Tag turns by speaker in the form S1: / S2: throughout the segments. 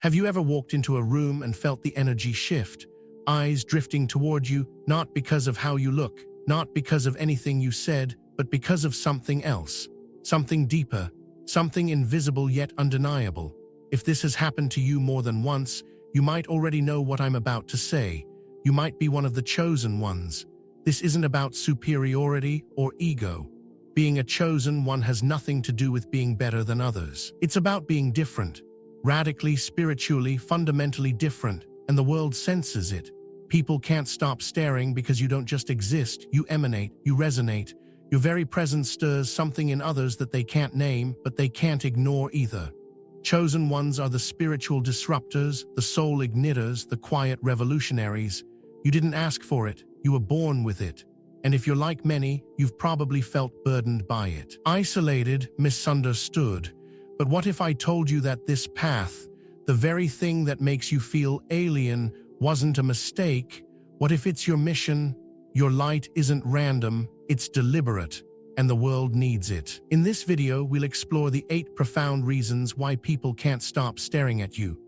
S1: Have you ever walked into a room and felt the energy shift, eyes drifting toward you, not because of how you look, not because of anything you said, but because of something else, something deeper, something invisible yet undeniable? If this has happened to you more than once, you might already know what I'm about to say. You might be one of the chosen ones. This isn't about superiority or ego. Being a chosen one has nothing to do with being better than others. It's about being different. Radically, spiritually, fundamentally different, and the world senses it. People can't stop staring because you don't just exist, you emanate, you resonate. Your very presence stirs something in others that they can't name, but they can't ignore either. Chosen ones are the spiritual disruptors, the soul igniters, the quiet revolutionaries. You didn't ask for it, you were born with it. And if you're like many, you've probably felt burdened by it. Isolated, misunderstood. But what if I told you that this path, the very thing that makes you feel alien, wasn't a mistake? What if it's your mission? Your light isn't random, it's deliberate, and the world needs it. In this video, we'll explore the 8 profound reasons why people can't stop staring at you.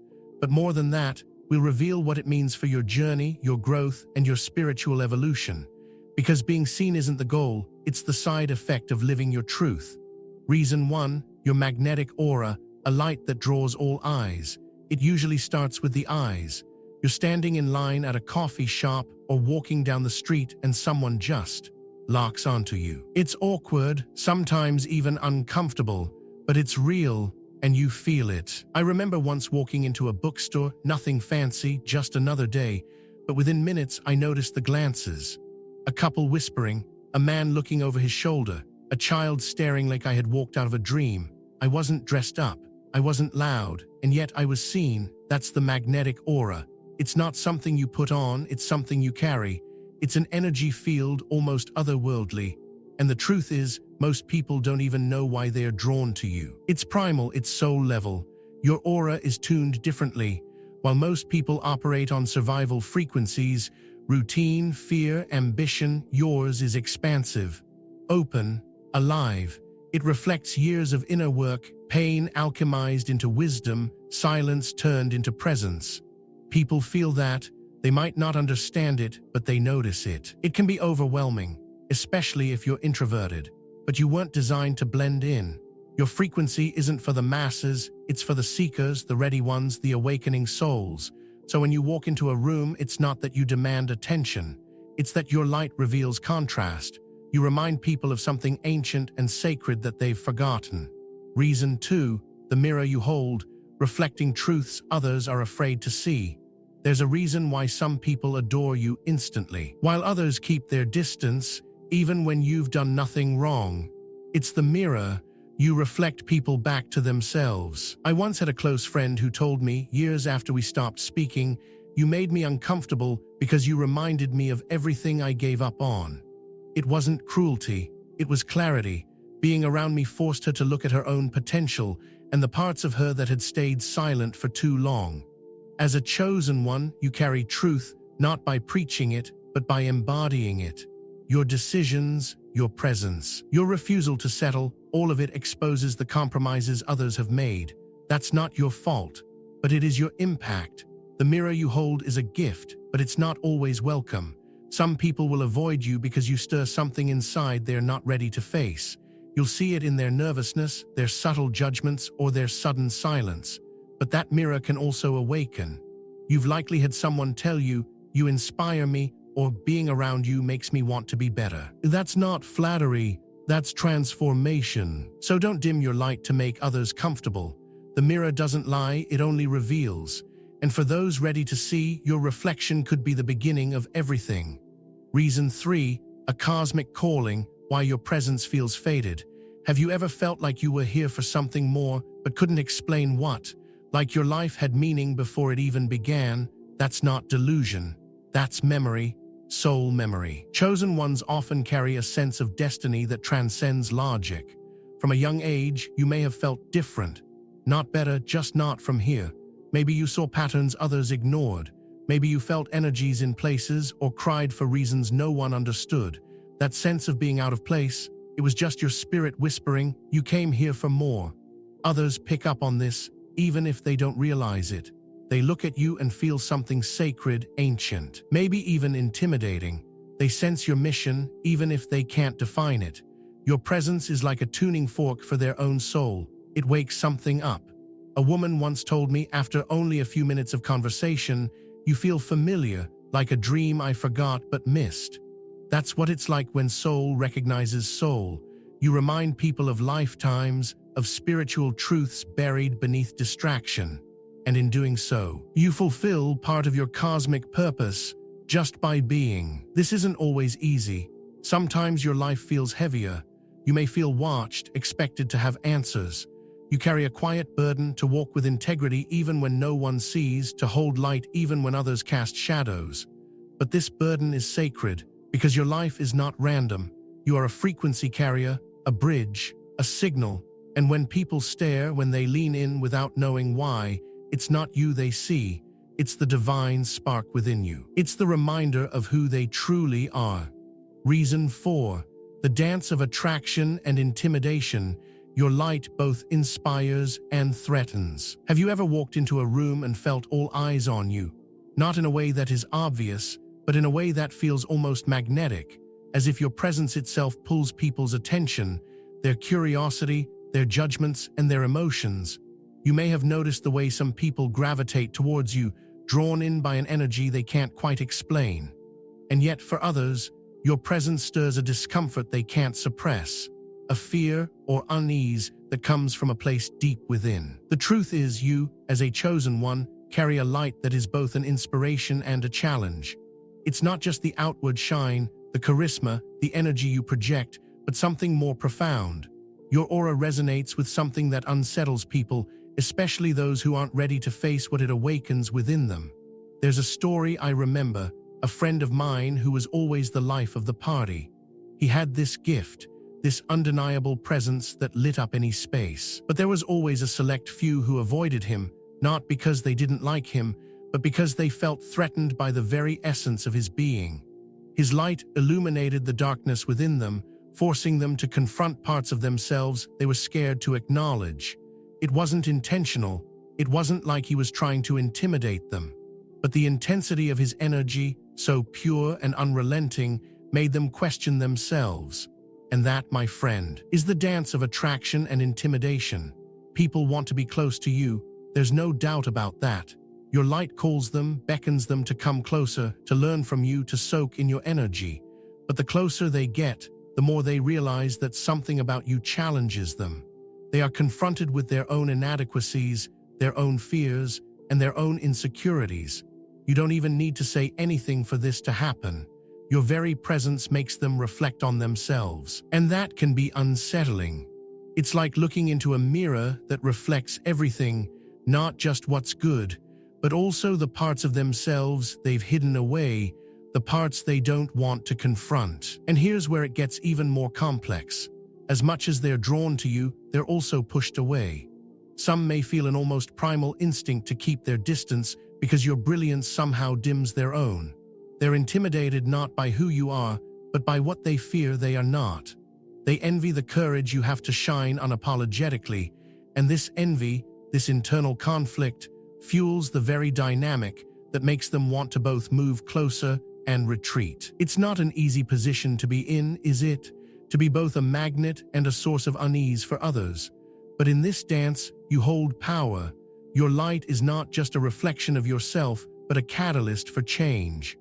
S1: But more than that, we'll reveal what it means for your journey, your growth, and your spiritual evolution. Because being seen isn't the goal, it's the side effect of living your truth. Reason 1. Your magnetic aura, a light that draws all eyes. It usually starts with the eyes. You're standing in line at a coffee shop or walking down the street and someone just locks onto you. It's awkward, sometimes even uncomfortable, but it's real and you feel it. I remember once walking into a bookstore, nothing fancy, just another day, but within minutes I noticed the glances. A couple whispering, a man looking over his shoulder, a child staring like I had walked out of a dream. I wasn't dressed up, I wasn't loud, and yet I was seen. That's the magnetic aura. It's not something you put on, it's something you carry. It's an energy field, almost otherworldly. And the truth is, most people don't even know why they're drawn to you. It's primal, it's soul level. Your aura is tuned differently. While most people operate on survival frequencies, routine, fear, ambition, yours is expansive, open, alive. It reflects years of inner work, pain alchemized into wisdom, silence turned into presence. People feel that. They might not understand it, but they notice it. It can be overwhelming, especially if you're introverted. But you weren't designed to blend in. Your frequency isn't for the masses, it's for the seekers, the ready ones, the awakening souls. So when you walk into a room, it's not that you demand attention. It's that your light reveals contrast. You remind people of something ancient and sacred that they've forgotten. Reason 2, the mirror you hold, reflecting truths others are afraid to see. There's a reason why some people adore you instantly, while others keep their distance, even when you've done nothing wrong. It's the mirror. You reflect people back to themselves. I once had a close friend who told me, years after we stopped speaking, "You made me uncomfortable because you reminded me of everything I gave up on." It wasn't cruelty, it was clarity. Being around me forced her to look at her own potential and the parts of her that had stayed silent for too long. As a chosen one, you carry truth, not by preaching it, but by embodying it. Your decisions, your presence, your refusal to settle, all of it exposes the compromises others have made. That's not your fault, but it is your impact. The mirror you hold is a gift, but it's not always welcome. Some people will avoid you because you stir something inside they're not ready to face. You'll see it in their nervousness, their subtle judgments, or their sudden silence. But that mirror can also awaken. You've likely had someone tell you, "You inspire me," or "Being around you makes me want to be better." That's not flattery, that's transformation. So don't dim your light to make others comfortable. The mirror doesn't lie, it only reveals. And for those ready to see, your reflection could be the beginning of everything. Reason 3, a cosmic calling, why your presence feels faded. Have you ever felt like you were here for something more, but couldn't explain what? Like your life had meaning before it even began? That's not delusion. That's memory, soul memory. Chosen ones often carry a sense of destiny that transcends logic. From a young age, you may have felt different. Not better, just not from here. Maybe you saw patterns others ignored. Maybe you felt energies in places or cried for reasons no one understood. That sense of being out of place, it was just your spirit whispering, "You came here for more." Others pick up on this, even if they don't realize it. They look at you and feel something sacred, ancient, maybe even intimidating. They sense your mission, even if they can't define it. Your presence is like a tuning fork for their own soul. It wakes something up. A woman once told me, after only a few minutes of conversation, "You feel familiar, like a dream I forgot but missed." That's what it's like when soul recognizes soul. You remind people of lifetimes, of spiritual truths buried beneath distraction. And in doing so, you fulfill part of your cosmic purpose just by being. This isn't always easy. Sometimes your life feels heavier. You may feel watched, expected to have answers. You carry a quiet burden to walk with integrity even when no one sees, to hold light even when others cast shadows. But this burden is sacred because your life is not random. You are a frequency carrier, a bridge, a signal. And when people stare, when they lean in without knowing why, it's not you they see. It's the divine spark within you. It's the reminder of who they truly are. Reason 4. The dance of attraction and intimidation. Your light both inspires and threatens. Have you ever walked into a room and felt all eyes on you? Not in a way that is obvious, but in a way that feels almost magnetic, as if your presence itself pulls people's attention, their curiosity, their judgments, and their emotions. You may have noticed the way some people gravitate towards you, drawn in by an energy they can't quite explain. And yet for others, your presence stirs a discomfort they can't suppress, a fear or unease that comes from a place deep within. The truth is, you, as a chosen one, carry a light that is both an inspiration and a challenge. It's not just the outward shine, the charisma, the energy you project, but something more profound. Your aura resonates with something that unsettles people, especially those who aren't ready to face what it awakens within them. There's a story I remember, a friend of mine who was always the life of the party. He had this gift, this undeniable presence that lit up any space. But there was always a select few who avoided him, not because they didn't like him, but because they felt threatened by the very essence of his being. His light illuminated the darkness within them, forcing them to confront parts of themselves they were scared to acknowledge. It wasn't intentional. It wasn't like he was trying to intimidate them. But the intensity of his energy, so pure and unrelenting, made them question themselves. And that, my friend, is the dance of attraction and intimidation. People want to be close to you. There's no doubt about that. Your light calls them, beckons them to come closer, to learn from you, to soak in your energy. But the closer they get, the more they realize that something about you challenges them. They are confronted with their own inadequacies, their own fears, and their own insecurities. You don't even need to say anything for this to happen. Your very presence makes them reflect on themselves, and that can be unsettling. It's like looking into a mirror that reflects everything, not just what's good, but also the parts of themselves they've hidden away, the parts they don't want to confront. And here's where it gets even more complex. As much as they're drawn to you, they're also pushed away. Some may feel an almost primal instinct to keep their distance because your brilliance somehow dims their own. They're intimidated not by who you are, but by what they fear they are not. They envy the courage you have to shine unapologetically, and this envy, this internal conflict, fuels the very dynamic that makes them want to both move closer and retreat. It's not an easy position to be in, is it? To be both a magnet and a source of unease for others. But in this dance, you hold power. Your light is not just a reflection of yourself, but a catalyst for change.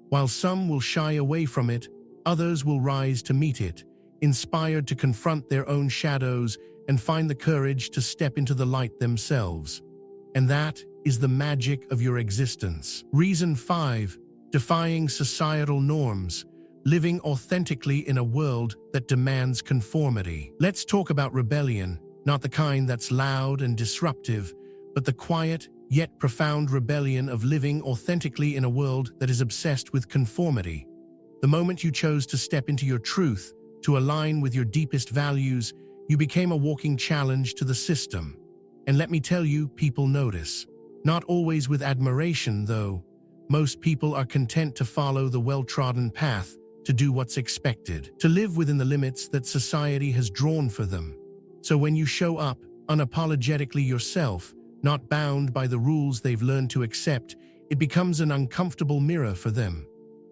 S1: While some will shy away from it, others will rise to meet it, inspired to confront their own shadows and find the courage to step into the light themselves. And that is the magic of your existence. Reason 5. Defying societal norms. Living authentically in a world that demands conformity. Let's talk about rebellion, not the kind that's loud and disruptive, but the quiet yet profound rebellion of living authentically in a world that is obsessed with conformity. The moment you chose to step into your truth, to align with your deepest values, you became a walking challenge to the system. And let me tell you, people notice. Not always with admiration, though. Most people are content to follow the well-trodden path, to do what's expected, to live within the limits that society has drawn for them. So when you show up, unapologetically yourself, not bound by the rules they've learned to accept. It becomes an uncomfortable mirror for them.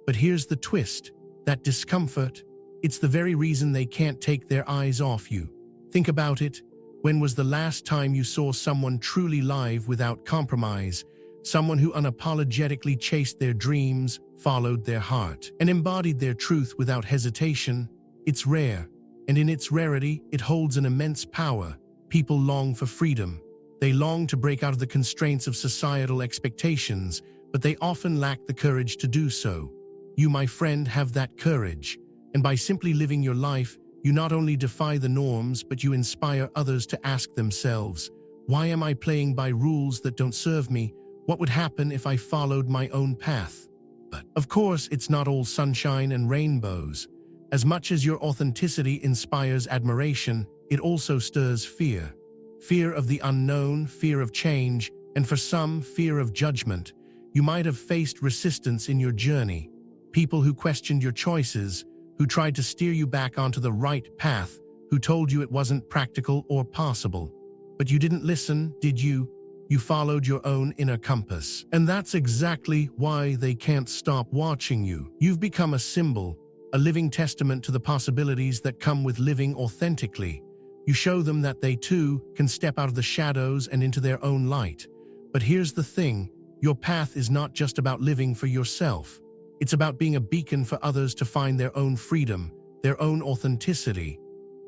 S1: But here's the twist: that discomfort, it's the very reason they can't take their eyes off you. Think about it. When was the last time you saw someone truly live without compromise? Someone who unapologetically chased their dreams, followed their heart, and embodied their truth without hesitation? It's rare, and in its rarity, it holds an immense power. People long for freedom. They long to break out of the constraints of societal expectations, but they often lack the courage to do so. You, my friend, have that courage, and by simply living your life, you not only defy the norms, but you inspire others to ask themselves, why am I playing by rules that don't serve me? What would happen if I followed my own path? But, of course, it's not all sunshine and rainbows. As much as your authenticity inspires admiration, it also stirs fear. Fear of the unknown, fear of change, and for some, fear of judgment. You might have faced resistance in your journey. People who questioned your choices, who tried to steer you back onto the right path, who told you it wasn't practical or possible. But you didn't listen, did you? You followed your own inner compass. And that's exactly why they can't stop watching you. You've become a symbol, a living testament to the possibilities that come with living authentically. You show them that they too can step out of the shadows and into their own light. But here's the thing: your path is not just about living for yourself. It's about being a beacon for others to find their own freedom, their own authenticity.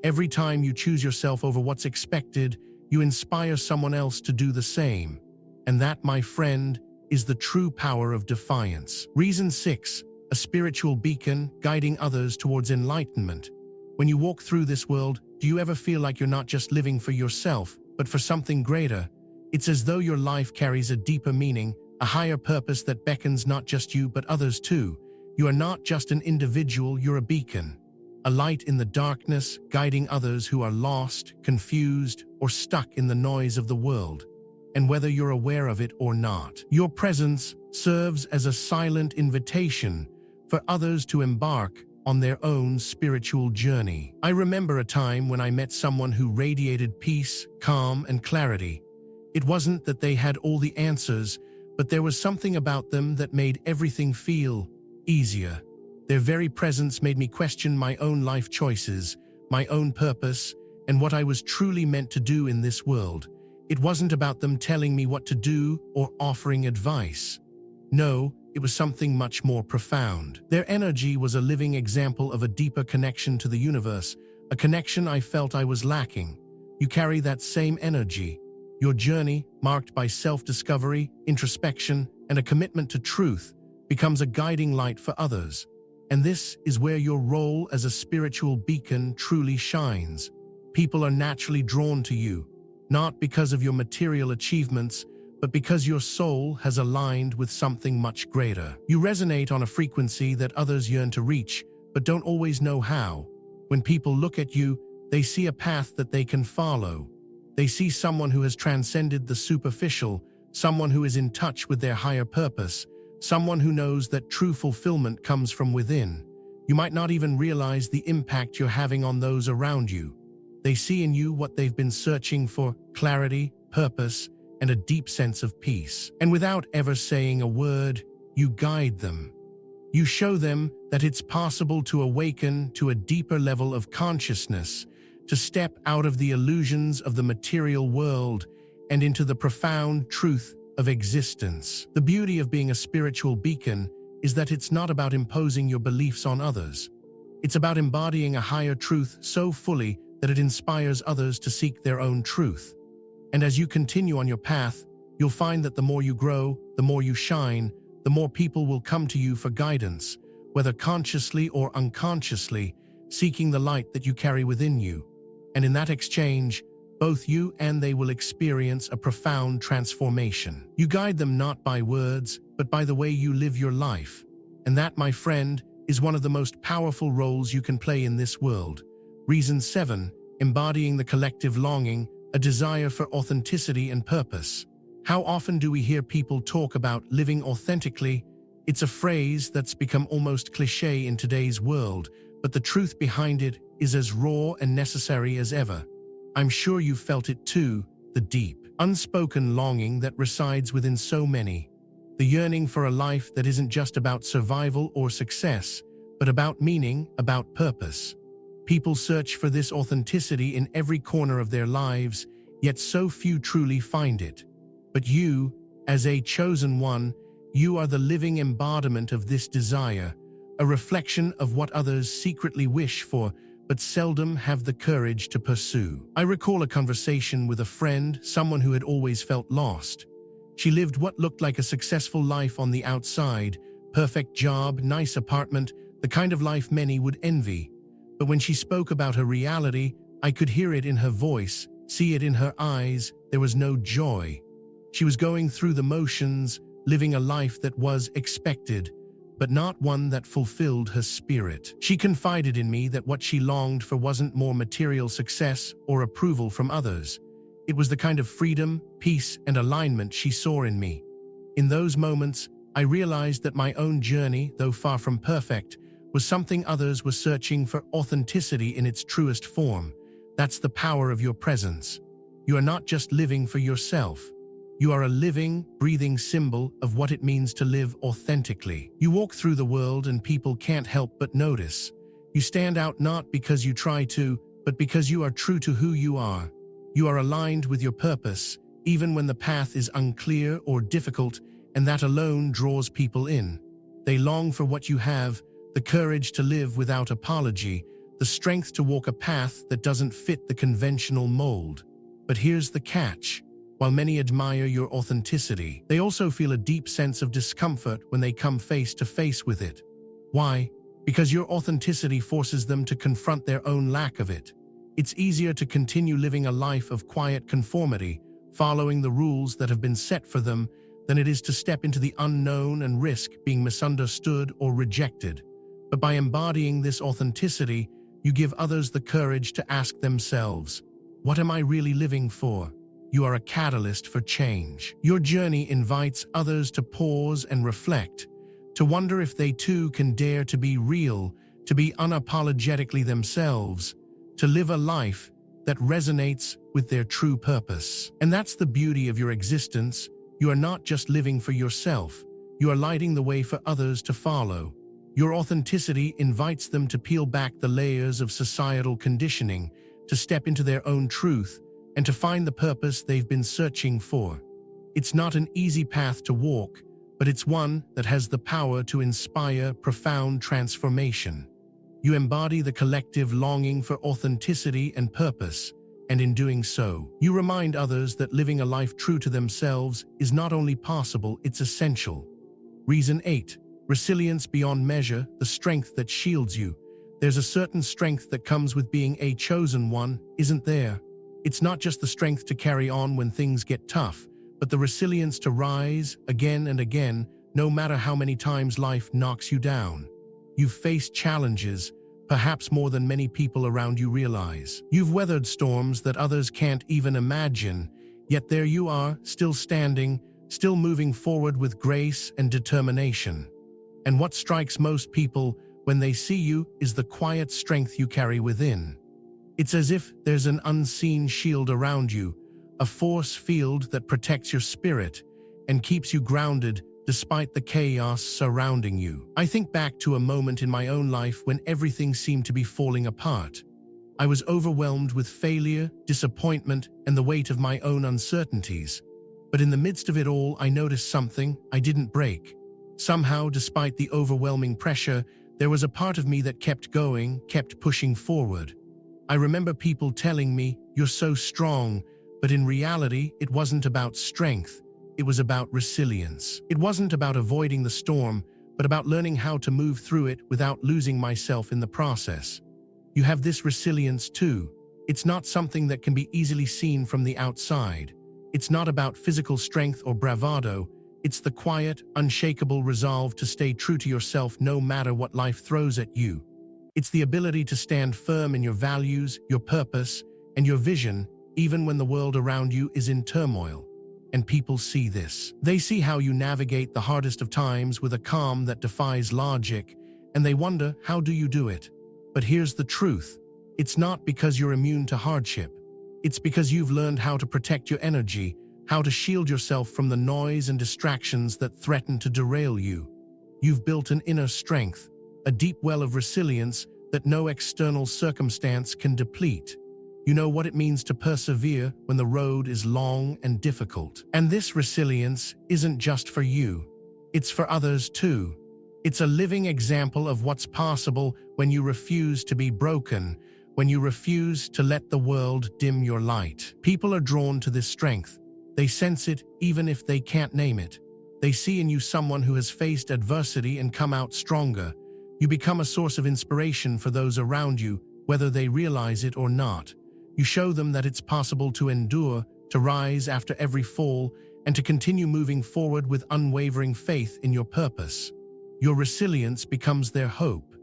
S1: Every time you choose yourself over what's expected, you inspire someone else to do the same. And that, my friend, is the true power of defiance. Reason 6. A spiritual beacon guiding others towards enlightenment. When you walk through this world, do you ever feel like you're not just living for yourself, but for something greater? It's as though your life carries a deeper meaning, a higher purpose that beckons not just you but others too. You are not just an individual, you're a beacon. A light in the darkness, guiding others who are lost, confused, or stuck in the noise of the world. And whether you're aware of it or not, your presence serves as a silent invitation for others to embark on their own spiritual journey. I remember a time when I met someone who radiated peace, calm, and clarity. It wasn't that they had all the answers, but there was something about them that made everything feel easier. Their very presence made me question my own life choices, my own purpose, and what I was truly meant to do in this world. It wasn't about them telling me what to do or offering advice. No, it was something much more profound. Their energy was a living example of a deeper connection to the universe, a connection I felt I was lacking. You carry that same energy. Your journey, marked by self-discovery, introspection, and a commitment to truth, becomes a guiding light for others. And this is where your role as a spiritual beacon truly shines. People are naturally drawn to you, not because of your material achievements, but because your soul has aligned with something much greater. You resonate on a frequency that others yearn to reach, but don't always know how. When people look at you, they see a path that they can follow. They see someone who has transcended the superficial, someone who is in touch with their higher purpose, someone who knows that true fulfillment comes from within. You might not even realize the impact you're having on those around you. They see in you what they've been searching for: clarity, purpose, and a deep sense of peace. And without ever saying a word, you guide them. You show them that it's possible to awaken to a deeper level of consciousness, to step out of the illusions of the material world and into the profound truth of existence. The beauty of being a spiritual beacon is that it's not about imposing your beliefs on others. It's about embodying a higher truth so fully that it inspires others to seek their own truth. And as you continue on your path, you'll find that the more you grow, the more you shine, the more people will come to you for guidance, whether consciously or unconsciously, seeking the light that you carry within you. And in that exchange, both you and they will experience a profound transformation. You guide them not by words, but by the way you live your life. And that, my friend, is one of the most powerful roles you can play in this world. Reason 7. Embodying the collective longing, a desire for authenticity and purpose. How often do we hear people talk about living authentically? It's a phrase that's become almost cliché in today's world, but the truth behind it is as raw and necessary as ever. I'm sure you felt it too, the deep, unspoken longing that resides within so many. The yearning for a life that isn't just about survival or success, but about meaning, about purpose. People search for this authenticity in every corner of their lives, yet so few truly find it. But you, as a chosen one, you are the living embodiment of this desire, a reflection of what others secretly wish for, but seldom have the courage to pursue. I recall a conversation with a friend, someone who had always felt lost. She lived what looked like a successful life on the outside, perfect job, nice apartment, the kind of life many would envy. But when she spoke about her reality, I could hear it in her voice, see it in her eyes. There was no joy. She was going through the motions, living a life that was expected, but not one that fulfilled her spirit. She confided in me that what she longed for wasn't more material success or approval from others. It was the kind of freedom, peace, and alignment she saw in me. In those moments, I realized that my own journey, though far from perfect, was something others were searching for: authenticity in its truest form. That's the power of your presence. You are not just living for yourself. You are a living, breathing symbol of what it means to live authentically. You walk through the world and people can't help but notice. You stand out not because you try to, but because you are true to who you are. You are aligned with your purpose, even when the path is unclear or difficult, and that alone draws people in. They long for what you have: the courage to live without apology, the strength to walk a path that doesn't fit the conventional mold. But here's the catch. While many admire your authenticity, they also feel a deep sense of discomfort when they come face to face with it. Why? Because your authenticity forces them to confront their own lack of it. It's easier to continue living a life of quiet conformity, following the rules that have been set for them, than it is to step into the unknown and risk being misunderstood or rejected. But by embodying this authenticity, you give others the courage to ask themselves, what am I really living for? You are a catalyst for change. Your journey invites others to pause and reflect, to wonder if they too can dare to be real, to be unapologetically themselves, to live a life that resonates with their true purpose. And that's the beauty of your existence. You are not just living for yourself. You are lighting the way for others to follow. Your authenticity invites them to peel back the layers of societal conditioning, to step into their own truth, and to find the purpose they've been searching for. It's not an easy path to walk, but it's one that has the power to inspire profound transformation. You embody the collective longing for authenticity and purpose, and in doing so, you remind others that living a life true to themselves is not only possible, it's essential. Reason 8. Resilience beyond measure, the strength that shields you. There's a certain strength that comes with being a chosen one, isn't there? It's not just the strength to carry on when things get tough, but the resilience to rise again and again, no matter how many times life knocks you down. You've faced challenges, perhaps more than many people around you realize. You've weathered storms that others can't even imagine, yet there you are, still standing, still moving forward with grace and determination. And what strikes most people when they see you is the quiet strength you carry within. It's as if there's an unseen shield around you, a force field that protects your spirit and keeps you grounded despite the chaos surrounding you. I think back to a moment in my own life when everything seemed to be falling apart. I was overwhelmed with failure, disappointment, and the weight of my own uncertainties. But in the midst of it all, I noticed something: I didn't break. Somehow, despite the overwhelming pressure, there was a part of me that kept going, kept pushing forward. I remember people telling me, "You're so strong," but in reality, it wasn't about strength. It was about resilience. It wasn't about avoiding the storm, but about learning how to move through it without losing myself in the process. You have this resilience too. It's not something that can be easily seen from the outside. It's not about physical strength or bravado. It's the quiet, unshakable resolve to stay true to yourself no matter what life throws at you. It's the ability to stand firm in your values, your purpose, and your vision, even when the world around you is in turmoil. And people see this. They see how you navigate the hardest of times with a calm that defies logic, and they wonder, how do you do it? But here's the truth. It's not because you're immune to hardship. It's because you've learned how to protect your energy, how to shield yourself from the noise and distractions that threaten to derail you. You've built an inner strength, a deep well of resilience that no external circumstance can deplete. You know what it means to persevere when the road is long and difficult. And this resilience isn't just for you, it's for others too. It's a living example of what's possible when you refuse to be broken, when you refuse to let the world dim your light. People are drawn to this strength. They sense it even if they can't name it. They see in you someone who has faced adversity and come out stronger. You become a source of inspiration for those around you, whether they realize it or not. You show them that it's possible to endure, to rise after every fall, and to continue moving forward with unwavering faith in your purpose. Your resilience becomes their hope,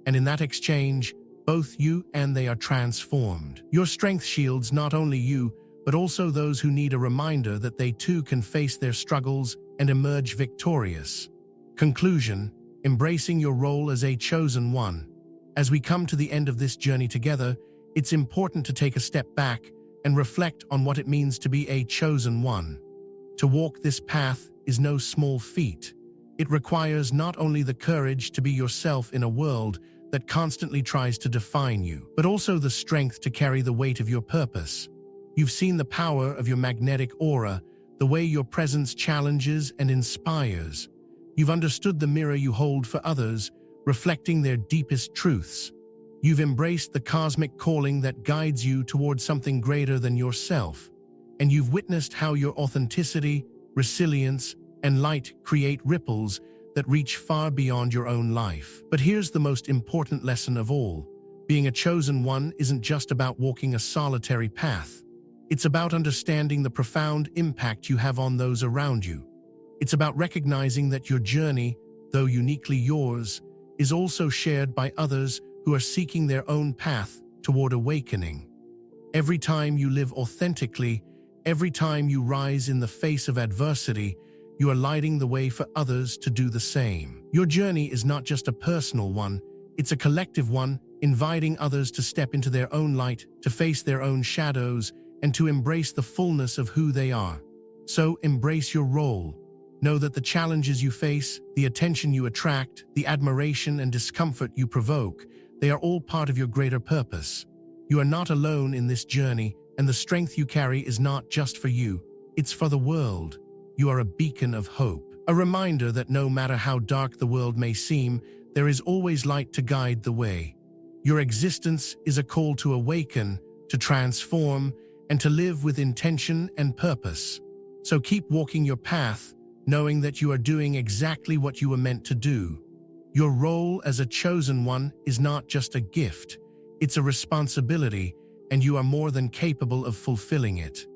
S1: and in that exchange, both you and they are transformed. Your strength shields not only you, but also those who need a reminder that they too can face their struggles and emerge victorious. Conclusion: embracing your role as a chosen one. As we come to the end of this journey together, it's important to take a step back and reflect on what it means to be a chosen one. To walk this path is no small feat. It requires not only the courage to be yourself in a world that constantly tries to define you, but also the strength to carry the weight of your purpose. You've seen the power of your magnetic aura, the way your presence challenges and inspires. You've understood the mirror you hold for others, reflecting their deepest truths. You've embraced the cosmic calling that guides you towards something greater than yourself. And you've witnessed how your authenticity, resilience, and light create ripples that reach far beyond your own life. But here's the most important lesson of all. Being a chosen one isn't just about walking a solitary path. It's about understanding the profound impact you have on those around you. It's about recognizing that your journey, though uniquely yours, is also shared by others who are seeking their own path toward awakening. Every time you live authentically, every time you rise in the face of adversity, you are lighting the way for others to do the same. Your journey is not just a personal one, it's a collective one, inviting others to step into their own light, to face their own shadows, and to embrace the fullness of who they are. So embrace your role. Know that the challenges you face, the attention you attract, the admiration and discomfort you provoke, they are all part of your greater purpose. You are not alone in this journey, and the strength you carry is not just for you, it's for the world. You are a beacon of hope, a reminder that no matter how dark the world may seem, there is always light to guide the way. Your existence is a call to awaken, to transform, and to live with intention and purpose. So keep walking your path, knowing that you are doing exactly what you were meant to do. Your role as a chosen one is not just a gift, it's a responsibility, and you are more than capable of fulfilling it.